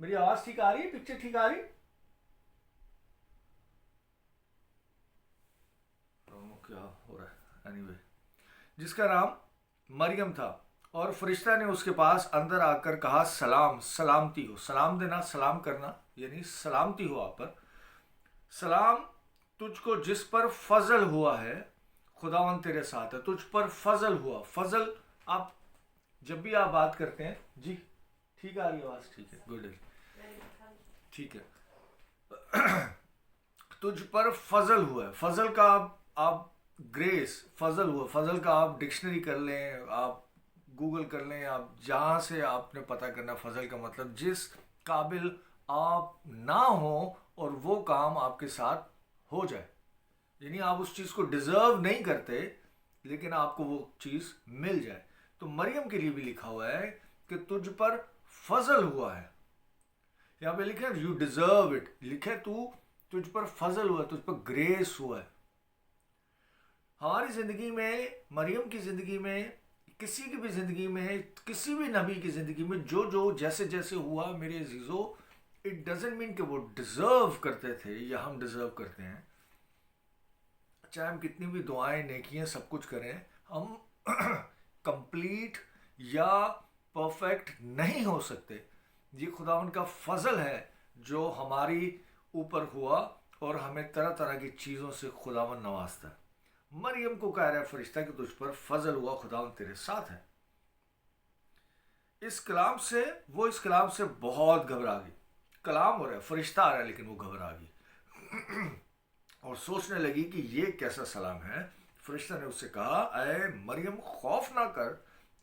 میری آواز ٹھیک آ رہی ہے؟ پکچر ٹھیک آ رہی ہے؟ کیا ہو رہا ہے؟ اینی وے، جس کا نام مریم تھا، اور فرشتہ نے اس کے پاس اندر آ کر کہا سلام، سلامتی ہو. سلام دینا، سلام کرنا، یعنی سلامتی ہو آپ پر. سلام تجھ کو جس پر فضل ہوا ہے، خداوند تیرے ساتھ ہے، تجھ پر فضل ہوا. فضل، آپ جب بھی آپ بات کرتے ہیں، جی ٹھیک آ رہی ہے آواز؟ ٹھیک ہے، گڈ ہے، ٹھیک ہے. تجھ پر فضل ہوا ہے. فضل کا آپ گریس، فضل ہوا، فضل کا آپ ڈکشنری کر لیں، آپ گوگل کر لیں، آپ جہاں سے آپ نے پتہ کرنا. فضل کا مطلب جس قابل آپ نہ ہوں اور وہ کام آپ کے ساتھ ہو جائے، یعنی آپ اس چیز کو ڈیزرو نہیں کرتے لیکن آپ کو وہ چیز مل جائے. تو مریم کے لیے بھی لکھا ہوا ہے کہ تجھ پر فضل ہوا ہے. یہاں پہ لکھے یو ڈیزرو اٹ، لکھے تجھ پر فضل ہوا ہے، تجھ پر گریس ہوا ہے. ہماری زندگی میں، مریم کی زندگی میں، کسی کی بھی زندگی میں، کسی بھی نبی کی زندگی میں جو جیسے جیسے ہوا، میرے عزیزو، اٹ ڈزنٹ مین کہ وہ ڈیزرو کرتے تھے یا ہم ڈیزرو کرتے ہیں. چاہے ہم کتنی بھی دعائیں، نیکیاں، سب کچھ کریں، ہم کمپلیٹ یا پرفیکٹ نہیں ہو سکتے. یہ خداوند کا فضل ہے جو ہماری اوپر ہوا اور ہمیں طرح طرح کی چیزوں سے خداوند نوازتا ہے. مریم کو کہہ رہا ہے فرشتہ کہ تجھ پر فضل ہوا، خداوند تیرے ساتھ ہے. اس کلام سے بہت گھبرا گئی. کلام ہو رہا ہے، فرشتہ آ رہا ہے، لیکن وہ گھبرا گئی اور سوچنے لگی کہ یہ کیسا سلام ہے. فرشتہ نے اس سے کہا اے مریم، خوف نہ کر،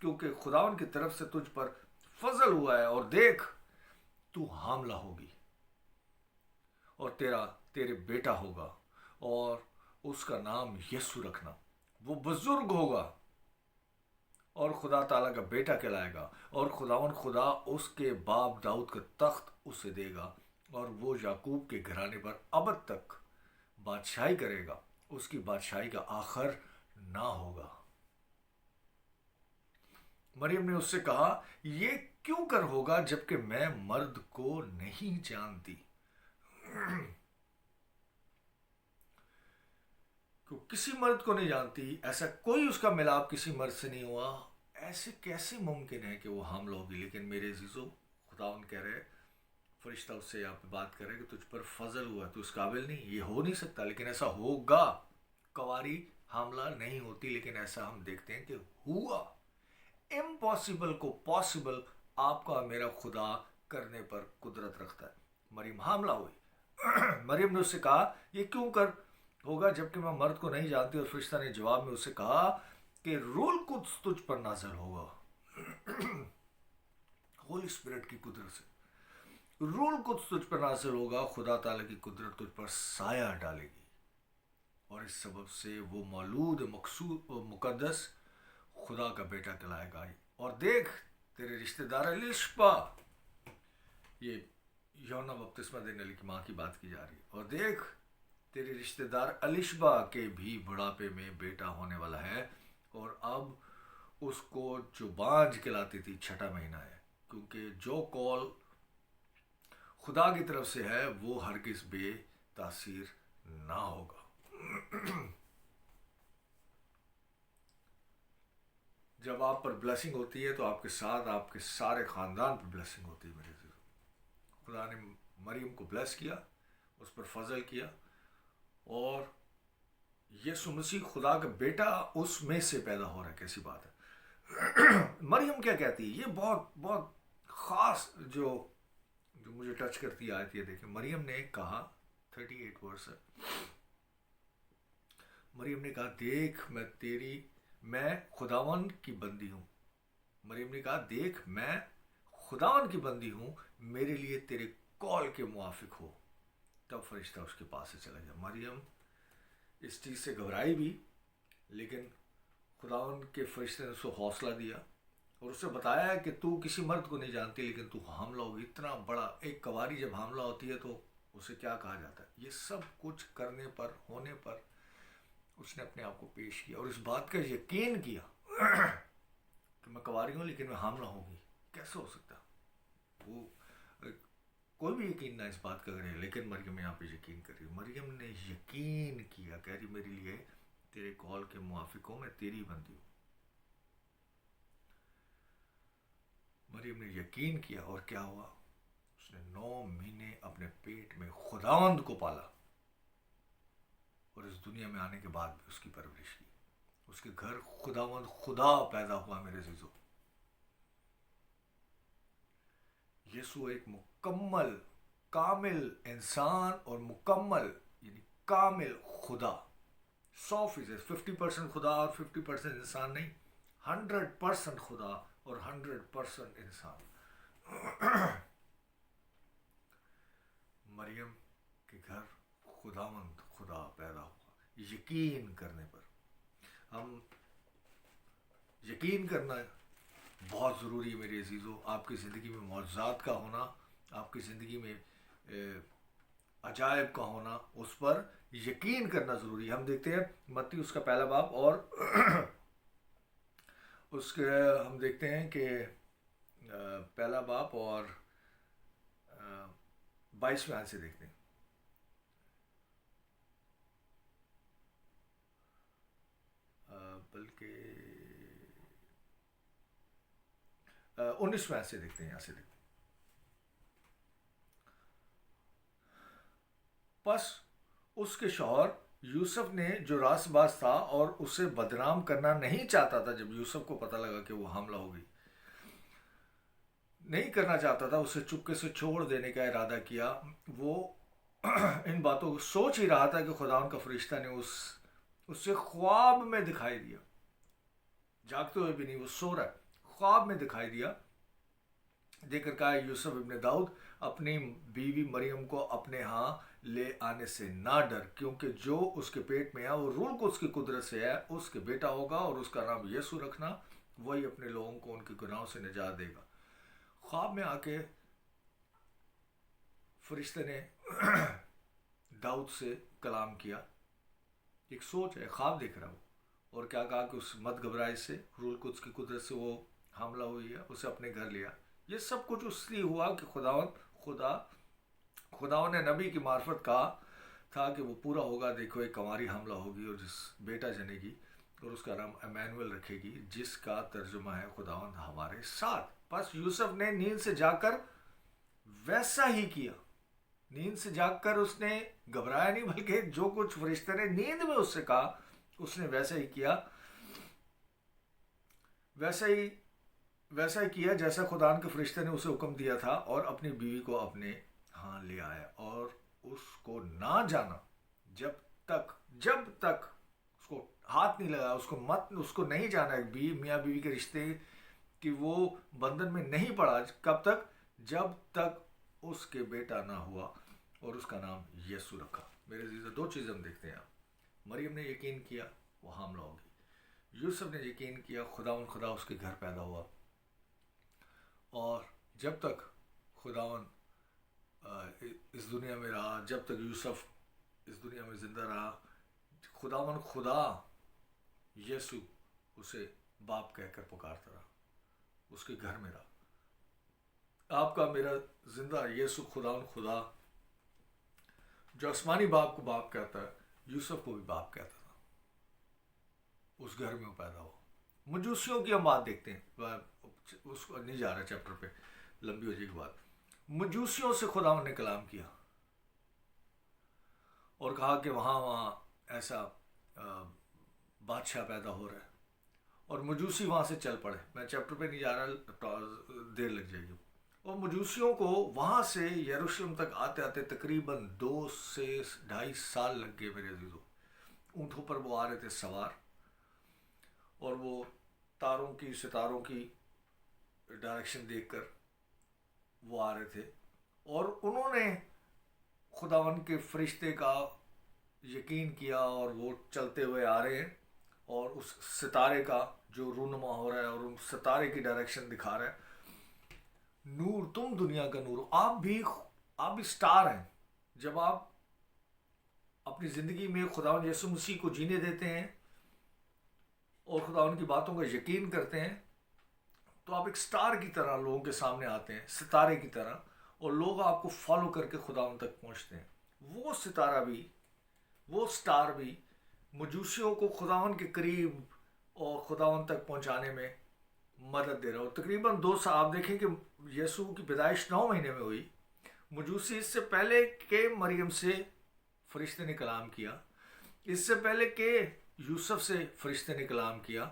کیونکہ خداوند کی طرف سے تجھ پر فضل ہوا ہے، اور دیکھ تو حاملہ ہوگی اور تیرے بیٹا ہوگا، اور اس کا نام یسوع رکھنا. وہ بزرگ ہوگا اور خدا تعالیٰ کا بیٹا کہلائے گا، اور خداوند خدا اس کے باپ داؤد کا تخت اسے دے گا، اور وہ یعقوب کے گھرانے پر ابد تک بادشاہی کرے گا. اس کی بادشاہی کا آخر نہ ہوگا. مریم نے اس سے کہا یہ کیوں کر ہوگا جبکہ میں مرد کو نہیں جانتی. کسی مرد کو نہیں جانتی، ایسا کوئی اس کا ملاپ کسی مرد سے نہیں ہوا. ایسے کیسے ممکن ہے کہ وہ حاملہ ہوگی؟ لیکن میرے عزیزو، خداوند کہہ رہے، فرشتہ اس سے آپ بات کر رہے کہ تجھ پر فضل ہوا، تو اس قابل نہیں، یہ ہو نہیں سکتا، لیکن ایسا ہوگا. کواری حاملہ نہیں ہوتی، لیکن ایسا ہم دیکھتے ہیں کہ ہوا. امپاسبل کو پاسبل آپ کا میرا خدا کرنے پر قدرت رکھتا ہے. مریم حاملہ ہوئی. مریم نے اس سے کہا یہ کیوں کر ہوگا جبکہ میں مرد کو نہیں جانتی، اور فرشتہ نے جواب میں اسے کہا کہ روح القدس تجھ پر نازل ہوگا. ہولی اسپرٹ کی قدرت سے روح القدس تجھ پر نازل ہوگا. خدا تعالیٰ کی قدرت تجھ پر سایہ ڈالے گی، اور اس سبب سے وہ مولود مقدس خدا کا بیٹا کہلائے گا. اور دیکھ تیرے رشتہ دار الشبا، یہ یوحنا بپتسمہ دینے والی کی ماں کی بات کی جا رہی ہے، اور دیکھ تیرے رشتہ دار الشبا کے بھی بڑھاپے میں بیٹا ہونے والا ہے، اور اب اس کو جو بانجھ کہلاتی تھی 6واں مہینہ ہے، کیونکہ جو کال خدا کی طرف سے ہے وہ ہرگز بے تاثیر نہ ہوگا. جب آپ پر بلیسنگ ہوتی ہے تو آپ کے ساتھ آپ کے سارے خاندان پر بلیسنگ ہوتی ہے. میرے خدا نے مریم کو بلیس کیا، اس پر فضل کیا، اور یسوع مسیح خدا کا بیٹا اس میں سے پیدا ہو رہا ہے. کیسی بات ہے. مریم کیا کہتی ہے؟ یہ بہت بہت خاص جو مجھے ٹچ کرتی آتی ہے. دیکھیں مریم نے کہا، 38 ورس ہے. مریم نے کہا دیکھ میں خداوند کی بندی ہوں. مریم نے کہا دیکھ میں خداوند کی بندی ہوں، میرے لیے تیرے کال کے موافق ہو. تب فرشتہ اس کے پاس سے چلا گیا. مریم اس چیز سے گھبرائی بھی، لیکن خداوند کے فرشتے نے اس کو حوصلہ دیا اور اسے بتایا کہ تو کسی مرد کو نہیں جانتی، لیکن تو حاملہ ہوگی. اتنا بڑا ایک کواری جب حاملہ ہوتی ہے تو اسے کیا کہا جاتا ہے. یہ سب کچھ کرنے پر، ہونے پر اس نے اپنے آپ کو پیش کیا اور اس بات کا یقین کیا کہ میں کواری ہوں لیکن میں حاملہ ہوگی. کیسے ہو سکتا؟ وہ کوئی بھی یقین نہ اس بات کا کرے، لیکن مریم یہاں پہ یقین کر رہی ہے. مریم نے یقین کیا، کہہ رہی میرے لیے تیرے کال کے موافق ہوں، میں تیری بندی ہوں. مریم نے یقین کیا اور کیا ہوا؟ اس نے 9 مہینے اپنے پیٹ میں خداوند کو پالا، اور اس دنیا میں آنے کے بعد بھی اس کی پرورش کی. اس کے گھر خداوند خدا پیدا ہوا میرے عزیزو. یسوع ایک مکمل کامل انسان اور مکمل یعنی کامل خدا، 100%، 50% خدا اور 50% انسان نہیں، 100% خدا اور 100% انسان. مریم کے گھر خداوند خدا پیدا ہوا. یقین کرنے پر، ہم یقین کرنا بہت ضروری ہے میرے عزیزو. آپ کی زندگی میں معجزات کا ہونا، آپ کی زندگی میں عجائب کا ہونا، اس پر یقین کرنا ضروری ہے. ہم دیکھتے ہیں متی اس کا پہلا باب اور اس کے ہم دیکھتے ہیں کہ پہلا باب اور 22ویں آیت سے دیکھتے ہیں. بلکہ 19ویں آیت سے دیکھتے ہیں. یہاں سے دیکھتے ہیں. پس اس کے شوہر یوسف نے جو راست باز تھا اور اسے بدنام کرنا نہیں چاہتا تھا، جب یوسف کو پتہ لگا کہ وہ حاملہ ہو گئی، نہیں کرنا چاہتا تھا، اسے چپکے سے چھوڑ دینے کا ارادہ کیا. وہ ان باتوں کو سوچ ہی رہا تھا کہ خداوند کا فرشتہ نے اس سے خواب میں دکھائی دیا. جاگتے ہوئے بھی نہیں، وہ سو رہا ہے، خواب میں دکھائی دیا. دیکھ کر کہا یوسف ابن داؤد اپنی بیوی مریم کو اپنے ہاں لے آنے سے نہ ڈر، کیونکہ جو اس کے پیٹ میں ہے وہ روح القدس کی قدرت سے ہے. اس کے بیٹا ہوگا اور اس کا نام یسوع رکھنا، وہی اپنے لوگوں کو ان کے گناہوں سے نجات دے گا. خواب میں آ کے فرشتے نے داؤد سے کلام کیا. ایک سوچ ہے، خواب دیکھ رہا ہوں، اور کیا کہا کہ اس مت گھبرائی سے، روح القدس کی قدرت سے وہ حاملہ ہوئی ہے، اسے اپنے گھر لیا. یہ سب کچھ اس لیے ہوا کہ خداوند نے نبی کی معرفت کہا تھا کہ وہ پورا ہوگا. دیکھو ایک کنواری حاملہ ہوگی اور جس بیٹا جنے گی اور اس کا نام ایمانویل رکھے گی، جس کا ترجمہ ہے خداوند ہمارے ساتھ. پس یوسف نے نیند سے جاگ کر ویسا ہی کیا. نیند سے جاگ کر اس نے گھبرایا نہیں، بلکہ جو کچھ فرشتے نے نیند میں اس سے کہا اس نے ویسا ہی کیا. ویسا ہی کیا جیسا خداوند کے فرشتے نے اسے حکم دیا تھا، اور اپنی بیوی کو اپنے ہاں لے آیا. اور اس کو نہ جانا جب تک اس کو ہاتھ نہیں لگا، اس کو نہیں جانا میاں بیوی کے رشتے کہ وہ بندھن میں نہیں پڑا. کب تک؟ جب تک اس کے بیٹا نہ ہوا اور اس کا نام یسوع رکھا. میرے عزیزو، 2 چیزیں ہم دیکھتے ہیں. مریم نے یقین کیا، وہ حاملہ ہوگی. یوسف نے یقین کیا، خداوند خدا اس کے گھر پیدا ہوا. اور جب تک خداوند اس دنیا میں رہا، جب تک یوسف اس دنیا میں زندہ رہا، خداوند خدا یسوع اسے باپ کہہ کر پکارتا رہا، اس کے گھر میں رہا. آپ کا میرا زندہ یسوع خداوند خدا جو آسمانی باپ کو باپ کہتا ہے، یوسف کو بھی باپ کہتا تھا. اس گھر میں وہ پیدا ہوا. مجوسیوں کی ہم بات دیکھتے ہیں، اس کو نہیں جا رہا چیپٹر پہ، لمبی ہو جائے گی بات. مجوسیوں سے خداوند نے کلام کیا اور کہا کہ وہاں ایسا بادشاہ پیدا ہو رہا ہے، اور مجوسی وہاں سے چل پڑے. میں چیپٹر پہ نہیں جا رہا، دیر لگ جائے گی. اور مجوسیوں کو وہاں سے یروشلم تک آتے آتے تقریباً 2 سے 2.5 سال لگ گئے میرے عزیزو. اونٹوں پر وہ آ رہے تھے سوار، اور وہ ستاروں کی ڈائریکشن دیکھ کر وہ آ رہے تھے، اور انہوں نے خداوند کے فرشتے کا یقین کیا، اور وہ چلتے ہوئے آ رہے ہیں، اور اس ستارے کا جو رونما ہو رہا ہے اور اس ستارے کی ڈائریکشن دکھا رہا ہے. نور، تم دنیا کا نور ہو. آپ بھی سٹار ہیں. جب آپ اپنی زندگی میں خداوند یسوع مسیح کو جینے دیتے ہیں اور خداوند کی باتوں کا یقین کرتے ہیں، تو آپ ایک سٹار کی طرح لوگوں کے سامنے آتے ہیں، ستارے کی طرح. اور لوگ آپ کو فالو کر کے خداوند تک پہنچتے ہیں. وہ ستارہ بھی، وہ سٹار بھی مجوسیوں کو خداوند کے قریب اور خداوند تک پہنچانے میں مدد دے رہا ہو. تقریباً 2 سال آپ دیکھیں کہ یسوع کی پیدائش 9 مہینے میں ہوئی. مجوسی اس سے پہلے کہ مریم سے فرشتے نے کلام کیا، اس سے پہلے کہ یوسف سے فرشتے نے کلام کیا،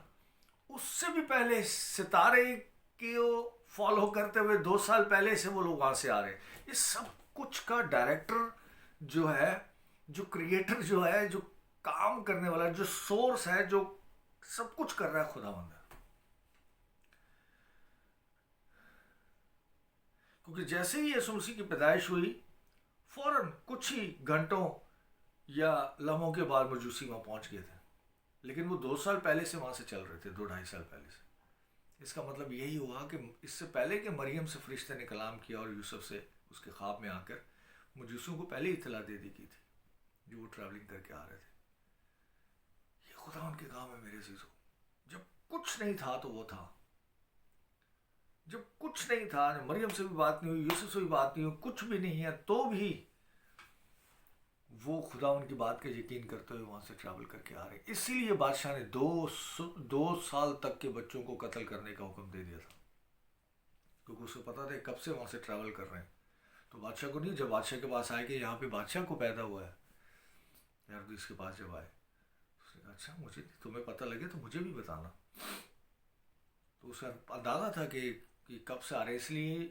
اس سے بھی پہلے ستارے کو فالو کرتے ہوئے 2 سال پہلے سے وہ لوگ وہاں سے آ رہے ہیں. اس سب کچھ کا ڈائریکٹر جو ہے، جو کریٹر جو ہے، جو کام کرنے والا، جو سورس ہے، جو سب کچھ کر رہا ہے، خداوند ہے. کیونکہ جیسے ہی یسوع مسیح کی پیدائش ہوئی، فوراً کچھ ہی گھنٹوں یا لمحوں کے بعد مجوسی وہاں پہنچ گئے تھے. لیکن وہ 2 سال پہلے سے وہاں سے چل رہے تھے، 2 ڈھائی سال پہلے سے. اس کا مطلب یہی ہوا کہ اس سے پہلے کہ مریم سے فرشتے نے کلام کیا اور یوسف سے اس کے خواب میں آ کر مجوسیوں کو پہلے اطلاع دے دی گئی تھی جو وہ ٹریولنگ کر کے آ رہے تھے. یہ خدا ان کے کام ہے میرے عزیزو. جب کچھ نہیں تھا تو وہ تھا. جب کچھ نہیں تھا، مریم سے بھی بات نہیں ہوئی، یوسف سے بھی بات نہیں ہوئی، کچھ بھی نہیں ہے، تو بھی وہ خدا ان کی بات کا یقین کرتے ہوئے وہاں سے ٹریول کر کے آ رہے. اسی لیے بادشاہ نے 2 سال تک کے بچوں کو قتل کرنے کا حکم دے دیا تھا، کیونکہ اسے پتا تھا کب سے وہاں سے ٹریول کر رہے ہیں. تو بادشاہ کو نہیں، جب بادشاہ کے پاس آئے کہ یہاں پہ بادشاہ کو پیدا ہوا ہے، ہیرودیس کے پاس جب آئے، اس نے کہا اچھا مجھے تمہیں پتہ لگے تو مجھے بھی بتانا. تو اسے اندازہ تھا کہ کب سے آ رہے، اس لیے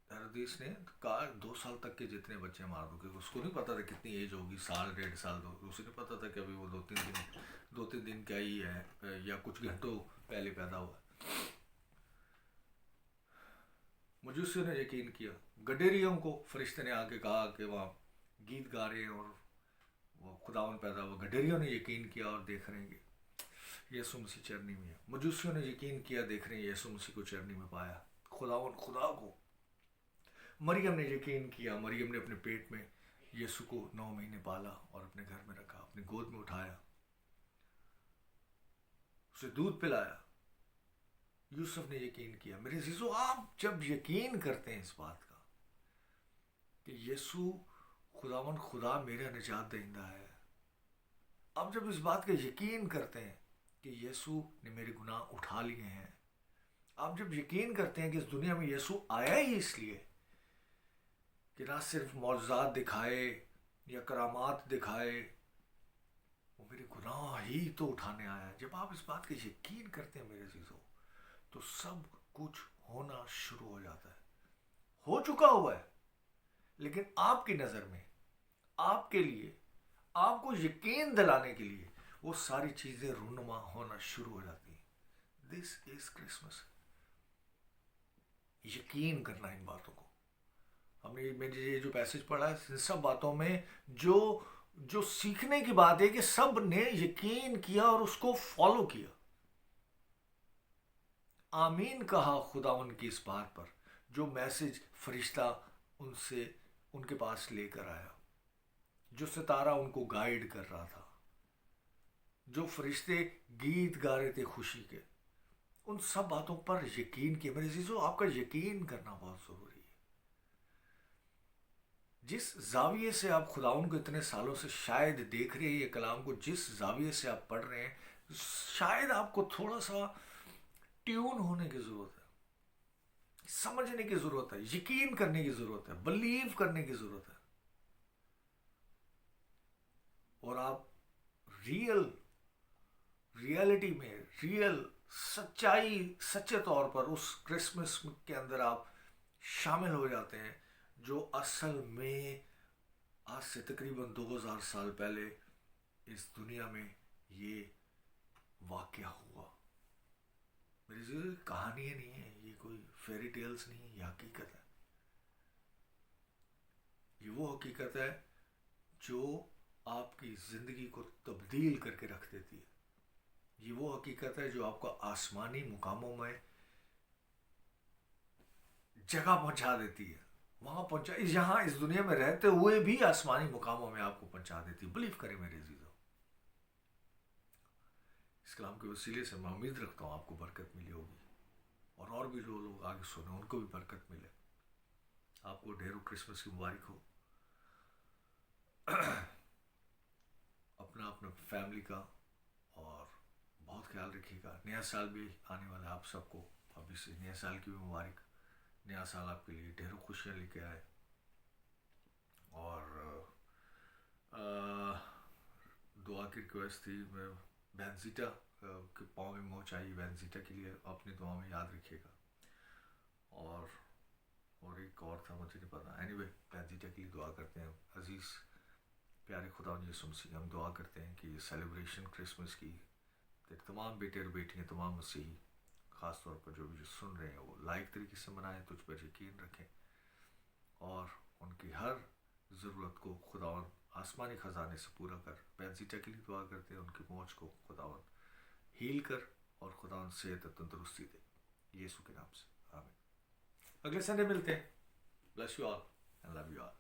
ہیرودیس نے کہا 2 سال تک کے جتنے بچے مار دو. کہ اس کو نہیں پتا تھا کتنی ایج ہوگی، سال 1.5 سال، اسے نہیں پتا تھا کہ ابھی وہ 2-3 دن کا ہی ہے یا کچھ گھنٹوں پہلے پیدا ہوا. مجوسیوں نے یقین کیا. گڈیریوں کو فرشتے نے آ کے کہا کہ وہاں گیت گا رہے ہیں اور وہ خداون پیدا ہوا. گڈیریوں نے یقین کیا اور دیکھ رہے ہیں کہ یسوع مسیح چرنی میں ہے. مجوسیوں نے یقین کیا، دیکھ رہے ہیں یسوع مسیح کو چرنی میں پایا، خداون خدا کو. مریم نے یقین کیا، مریم نے اپنے پیٹ میں یسوع کو 9 مہینے پالا اور اپنے گھر میں رکھا، اپنی گود میں اٹھایا، اسے دودھ پلایا. یوسف نے یقین کیا. میرے عزیزو، آپ جب یقین کرتے ہیں اس بات کا کہ یسوع خداوند خدا میرا نجات دہندہ ہے، آپ جب اس بات کا یقین کرتے ہیں کہ یسوع نے میرے گناہ اٹھا لیے ہیں، آپ جب یقین کرتے ہیں کہ اس دنیا میں یسوع آیا ہی اس لیے کہ نہ صرف معجزات دکھائے یا کرامات دکھائے، وہ میرے گناہ ہی تو اٹھانے آیا ہے، جب آپ اس بات کا یقین کرتے ہیں میرے عزیزو، تو سب کچھ ہونا شروع ہو جاتا ہے. ہو چکا ہوا ہے، لیکن آپ کی نظر میں، آپ کے لیے، آپ کو یقین دلانے کے لیے وہ ساری چیزیں رونما ہونا شروع ہو جاتی ہیں. دس از کرسمس. یقین کرنا ان باتوں کو. ہم نے میں یہ جو پیسج پڑھا ہے، ان سب باتوں میں جو سیکھنے کی بات ہے کہ سب نے یقین کیا اور اس کو فالو کیا. آمین کہا خداوند کی اس بات پر جو میسج فرشتہ ان کے پاس لے کر آیا، جو ستارہ ان کو گائیڈ کر رہا تھا، جو فرشتے گیت گا رہے تھے خوشی کے، ان سب باتوں پر یقین کیا. میرے عزیزو، آپ کا یقین کرنا بہت ضروری ہے. جس زاویے سے آپ خداوند کو اتنے سالوں سے شاید دیکھ رہے ہیں، یہ کلام کو جس زاویے سے آپ پڑھ رہے ہیں، شاید آپ کو تھوڑا سا ٹیون ہونے کی ضرورت ہے، سمجھنے کی ضرورت ہے، یقین کرنے کی ضرورت ہے، بلیو کرنے کی ضرورت ہے. اور آپ ریئلٹی میں، سچے طور پر اس کرسمس کے اندر آپ شامل ہو جاتے ہیں جو اصل میں آج سے تقریباً 2000 سال پہلے اس دنیا میں یہ واقعہ ہوا. میری کہانیاں نہیں ہیں، یہ کوئی فیری ٹیلز نہیں ہے، یہ حقیقت ہے. یہ وہ حقیقت ہے جو آپ کی زندگی کو تبدیل کر کے رکھ دیتی ہے. یہ وہ حقیقت ہے جو آپ کو آسمانی مقاموں میں جگہ پہنچا دیتی ہے، وہاں پہنچا، یہاں اس دنیا میں رہتے ہوئے بھی آسمانی مقاموں میں آپ کو پہنچا دیتی ہے. بلیو کریں میرے عزیزو. اس کلام کے وسیلے سے میں امید رکھتا ہوں آپ کو برکت ملی ہوگی، اور بھی جو لوگ آگے سنیں ان کو بھی برکت ملے. آپ کو ڈھیروں کرسمس کی مبارک ہو. اپنا اپنا فیملی کا اور بہت خیال رکھیے گا. نیا سال بھی آنے والا ہے آپ سب کو, ابھی سے نیا سال کی بھی مبارک. نیا سال آپ کے لیے ڈھیروں خوشیاں لے کے آئے. اور دعا کی ریکویسٹ تھی, میں بینزیٹا کے پاؤں میں موچ آئی, بینزیٹا کے لیے اپنی دعا میں یاد رکھیے گا. اور ایک اور تھا مجھے نہیں پتا. اینی وے بینزیٹا کے لیے دعا کرتے ہیں. عزیز پیارے خدا یسوع مسیح, ہم دعا کرتے ہیں کہ یہ سیلیبریشن کرسمس کی تمام بیٹے اور بیٹیاں, تمام مسیحی خاص طور پر جو بھی سن رہے ہیں, وہ لائق طریقے سے منائیں, تجھ پر یقین رکھیں اور ان کی ہر ضرورت کو خداوند آسمانی خزانے سے پورا کر. بینزیٹا کے لیے دعا کرتے ہیں, ان کی موچ کو خداوند ہیل کر اور خداوند صحت اور تندرستی دے, یسوع کے نام سے, آمین. اگلے سنڈے ملتے ہیں. Bless you all and love you all.